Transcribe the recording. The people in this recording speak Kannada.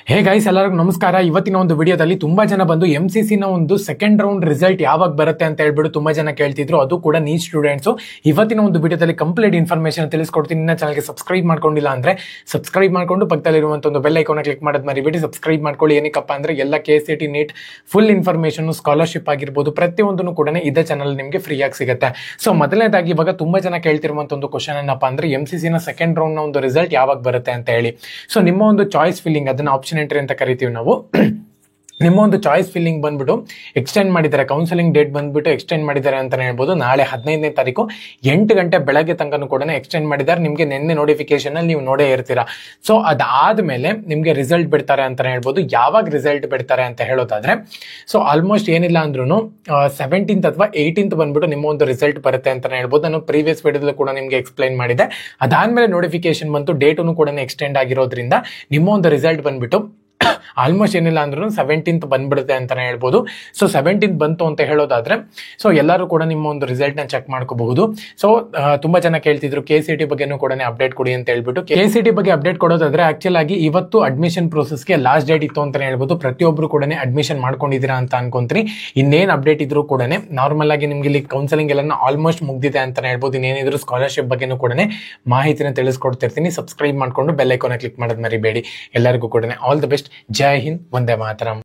ಹೇ ಗೈಸ್, ಎಲ್ಲರಿಗೂ ನಮಸ್ಕಾರ. ಇವತ್ತಿನ ಒಂದು ವಿಡಿಯೋದಲ್ಲಿ ತುಂಬಾ ಜನ ಬಂದು MCC ನ ಒಂದು ಸೆಕೆಂಡ್ ರೌಂಡ್ ರಿಸಲ್ಟ್ ಯಾವಾಗ ಬರುತ್ತೆ ಅಂತ ಹೇಳ್ಬಿಟ್ಟು ತುಂಬಾ ಜನ ಕೇಳ್ತಿದ್ರು. ಅದು ಕೂಡ ನೀಟ್ ಸ್ಟೂಡೆಂಟ್ಸ್. ಇವತ್ತಿನ ಒಂದು ವಿಡಿಯೋದಲ್ಲಿ ಕಂಪ್ಲೀಟ್ ಇನ್ಫಾರ್ಮೇಶನ್ ತಿಳಿಸ್ಕೊಡ್ತೀನಿ. ಇನ್ನ ಚಾನಲ್ಗೆ ಸಬ್ಸ್ಕ್ರೈಬ್ ಮಾಡ್ಕೊಂಡಿಲ್ಲ ಅಂದ್ರೆ ಸಬ್ಸ್ಕ್ರೈಬ್ ಮಾಡ್ಕೊಂಡು ಪಕ್ಕದಲ್ಲಿರುವಂತ ಒಂದು ಬೆಲ್ ಐಕಾನ್ ಕ್ಲಿಕ್ ಮಾಡೋದು ಮರಿಬೇಡಿ. ಸಬ್ಸ್ಕ್ರೈಬ್ ಮಾಡ್ಕೊಳ್ಳಿ. ಏನಕ್ಕಪ್ಪ ಅಂದ್ರೆ ಎಲ್ಲ KCT NEET full information, scholarship ಆಗಿರ್ಬೋದು, ಪ್ರತಿಯೊಂದನ್ನು ಕೂಡ ಇದೇ ಚಾನಲ್ ನಿಮಗೆ ಫ್ರೀ ಆಗಿ ಸಿಗುತ್ತೆ. ಸೊ ಮೊದಲನೇದಾಗಿ ಇವಾಗ ತುಂಬಾ ಜನ ಕೇಳ್ತಿರುವಂತ ಒಂದು ಕ್ವಶನ್ ಏನಪ್ಪಾ ಅಂದ್ರೆ MCC ನ ಸೆಕೆಂಡ್ ರೌಂಡ್ ನ ಒಂದು ರಿಸಲ್ಟ್ ಯಾವಾಗ ಬರುತ್ತೆ ಅಂತ ಹೇಳಿ. ಸೊ ನಿಮ್ಮ ಒಂದು ಚಾಯ್ಸ್ ಫಿಲ್ಲಿಂಗ್, ಅದನ್ನ ಆಪ್ಷನ್ ಎಂಟ್ರಿ ಅಂತ ಕರಿತೀವಿ ನಾವು. ನಿಮ್ಮ ಒಂದು ಚಾಯ್ಸ್ ಫಿಲ್ಲಿಂಗ್ ಬಂದ್ಬಿಟ್ಟು ಎಕ್ಸ್ಟೆಂಡ್ ಮಾಡಿದ್ದಾರೆ. ಕೌನ್ಸಿಲಿಂಗ್ ಡೇಟ್ ಬಂದ್ಬಿಟ್ಟು ಎಕ್ಸ್ಟೆಂಡ್ ಮಾಡಿದ್ದಾರೆ ಅಂತ ಹೇಳ್ಬೋದು. ನಾಳೆ 15ನೇ ತಾರೀಕು 8 ಗಂಟೆ ಬೆಳಗ್ಗೆ ತನಕ ಕೂಡ ಎಕ್ಸ್ಟೆಂಡ್ ಮಾಡಿದ್ದಾರೆ. ನಿಮಗೆ ನಿನ್ನೆ ನೋಟಿಫಿಕೇಶನ್ ಅಲ್ಲಿ ನೀವು ನೋಡೇ ಇರ್ತೀರಾ. ಸೊ ಅದಾದ್ಮೇಲೆ ನಿಮಗೆ ರಿಸಲ್ಟ್ ಬಿಡ್ತಾರೆ ಅಂತ ಹೇಳ್ಬೋದು. ಯಾವಾಗ ರಿಸಲ್ಟ್ ಬಿಡ್ತಾರೆ ಅಂತ ಹೇಳೋದಾದ್ರೆ, ಸೊ ಆಲ್ಮೋಸ್ಟ್ ಏನಿಲ್ಲ ಅಂದ್ರೂ 17th ಅಥವಾ 18th ಬಂದ್ಬಿಟ್ಟು ನಿಮ್ಮ ಒಂದು ರಿಸಲ್ಟ್ ಬರುತ್ತೆ ಅಂತ ಹೇಳ್ಬೋದು. ನಾನು ಪ್ರೀವಿಯಸ್ ವಿಡಿಯೋದಲ್ಲಿ ಕೂಡ ನಿಮಗೆ ಎಕ್ಸ್ಪ್ಲೈನ್ ಮಾಡಿದೆ. ಅದಾದ್ಮೇಲೆ ನೋಟಿಫಿಕೇಶನ್ ಬಂತು, ಡೇಟನ್ನು ಕೂಡ ಎಕ್ಸ್ಟೆಂಡ್ ಆಗಿರೋದ್ರಿಂದ ನಿಮ್ಮ ಒಂದು ರಿಸಲ್ಟ್ ಬಂದ್ಬಿಟ್ಟು ಆಲ್ಮೋಸ್ಟ್ ಏನಿಲ್ಲ ಅಂದ್ರೂ 17th ಬಂದ್ಬಿಡುತ್ತೆ ಅಂತಾನೆ ಹೇಳ್ಬೋದು. ಸೊ 17th ಬಂತು ಅಂತ ಹೇಳೋದಾದ್ರೆ, ಸೊ ಎಲ್ಲರೂ ಕೂಡ ನಿಮ್ಮ ಒಂದು ರಿಸಲ್ಟ್ ನ ಚೆಕ್ ಮಾಡ್ಕೋಬಹುದು. ಸೊ ತುಂಬಾ ಜನ ಕೇಳ್ತಿದ್ರು KCT ಬಗ್ಗೆನೂ ಕೂಡ ಅಪ್ಡೇಟ್ ಕೊಡಿ ಅಂತ ಹೇಳ್ಬಿಟ್ಟು. KCT ಬಗ್ಗೆ ಅಪ್ಡೇಟ್ ಕೊಡೋದಾದ್ರೆ, ಆಕ್ಚುಲ್ ಆಗಿ ಇವತ್ತು ಅಡ್ಮಿಷನ್ ಪ್ರೋಸೆಸ್ಗೆ ಲಾಸ್ಟ್ ಡೇಟ್ ಇತ್ತು ಅಂತಾನೆ ಹೇಳ್ಬೋದು. ಪ್ರತಿಯೊಬ್ರು ಕೂಡ ಅಡ್ಮಿಷನ್ ಮಾಡ್ಕೊಂಡಿದ್ದೀರಾ ಅಂತ ಅನ್ಕೊಂತೀನಿ. ಇನ್ನೇನ್ ಅಪ್ಡೇಟ್ ಇದ್ರು ಕೂಡ ನಾರ್ಮಲ್ ಆಗಿ ನಿಮ್ಗೆ ಇಲ್ಲಿ ಕೌನ್ಸಿಲಿಂಗ್ ಎಲ್ಲ ಆಲ್ಮೋಸ್ಟ್ ಮುಗ್ದಿದೆ ಅಂತಾನೆ ಹೇಳ್ಬೋದು. ಇನ್ನೇನಿದ್ರು ಸ್ಕಾಲರ್ಶಿಪ್ ಬಗ್ಗೆನೂ ಕೂಡ ಮಾಹಿತಿನ ತಿಳಿಸ್ಕೊಡ್ತಿರ್ತೀನಿ. ಸಬ್ಸ್ಕ್ರೈಬ್ ಮಾಡ್ಕೊಂಡು ಬೆಲ್ ಐಕಾನ್ ಕ್ಲಿಕ್ ಮಾಡೋದು ಮರಿಬೇಡಿ. ಎಲ್ಲರಿಗೂ ಕೂಡ all the best. Jai Hind, Vande Mataram.